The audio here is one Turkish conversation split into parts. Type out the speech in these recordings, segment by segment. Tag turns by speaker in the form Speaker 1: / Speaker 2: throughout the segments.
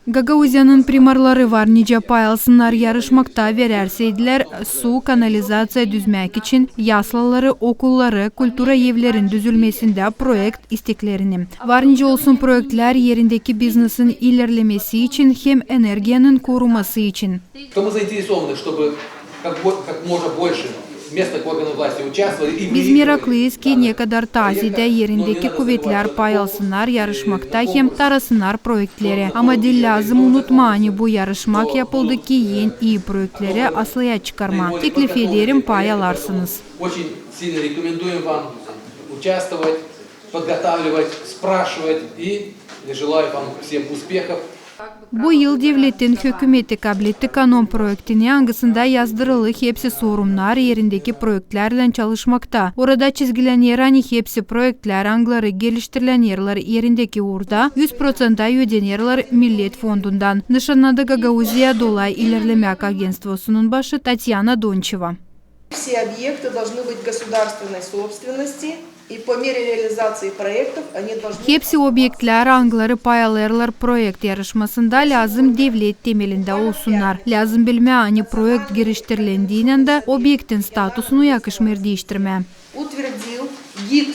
Speaker 1: Гагаузиянын примарлары var nice payalsınlar yarışmakta verərseydiler su, kanalizasiya düzmek için yaslaları, okulları, kultura evlerin düzülmesinde proyekt isteklerini. Var nice olsun proyektler yerindeki biznesin ilerlemesi için hem energiyanın koruması için.
Speaker 2: Мы заинтересованы, чтобы как можно больше местных органов власти участвовали.
Speaker 1: Biz meraklıyız ki ne kadar tazide yerindeki kuvvetler payalsınlar yarışmakta hem tarasınlar proyektleri. Ama dil lazım unutma hani bu yarışmak yapıldı ki yeni iyi proyektleri aslıya çıkarma. Teklif ederim payalarsınız.
Speaker 2: Очень сильно рекомендуем вам участвовать, подготавливать, спрашивать и желаю вам всем успехов.
Speaker 1: Bu yıl devletin hükümeti kabul etti kanon projektini yangisinde yazdırılı hepsi sorunlar yerindeki proyektlerle çalışmakta. Orada çizgilen yerani hepsi proyektler angları geliştirilen yerler yerindeki orada 100% ödenirler millet fondundan. Nişanladı Gagauziya Dolay İlerlemek Agentstvosu'nun başı Tatyana Doncheva.
Speaker 3: Все объекты должны быть государственной собственности, и по мере реализации проектов они должны...
Speaker 1: Hepsi obyektler angları payalırlar proyekt yarışmasında lazım devlet temelinde olsunlar. Lazım bilme hani projekt geliştirilendiğinde obyektin statusunu yakışmır değiştirme.
Speaker 3: Утвердил гид.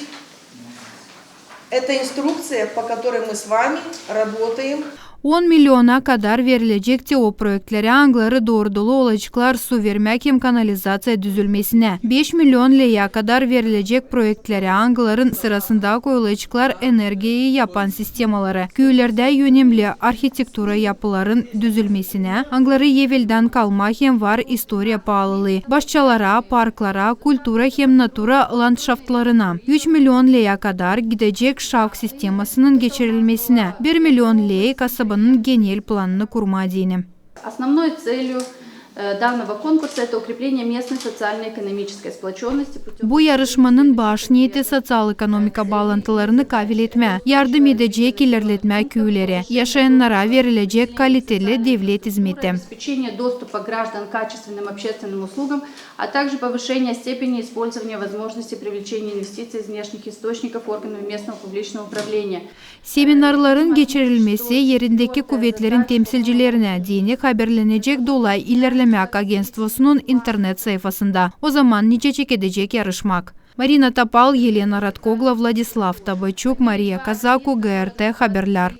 Speaker 3: Это инструкция, по которой мы с вами работаем.
Speaker 1: 10 milyona kadar verilecekti o proyektlere angları doğru dolu olacaklar su vermek hem kanalizasya düzülmesine. 5 milyon liraya kadar verilecek proyektlere angların sırasında koyulacaklar enerjiyi yapan sistemaları. Köylerde önemli arhitektura yapıların düzülmesine, angları evvelden kalma hem var historia pahalılığı. Başçalara, parklara, kultura hem natura landşaftlarına. 3 milyon liraya kadar gidecek şavk sistemasının geçirilmesine. 1 milyon liraya kasaba genel planını kurma diyeyim.
Speaker 4: Основной целью данного конкурса это укрепление местной социально-экономической сплоченности.
Speaker 1: Bu yarışmanın baş niyeti sosyal-ekonomik bağlantılarını kavil etme, yardım edecek ilerletme köylere, yaşayanlara verilecek kaliteli devlet hizmeti.
Speaker 4: Обеспечение доступа граждан к качественным общественным услугам, а также повышение степени использования возможности привлечения инвестиций из внешних источников органов местного публичного управления.
Speaker 1: Seminarların geçirilmesi yerindeki kuvvetlerin temsilcilerine dini haberlenecek Dolay İlerlemek Agentstvosu'nun internet sayfasında. O zaman nice çekecek yarışmak. Marina Tapal, Yelena Radkogla, Vladislav Tabachuk, Maria Kazaku, GRT Haberler.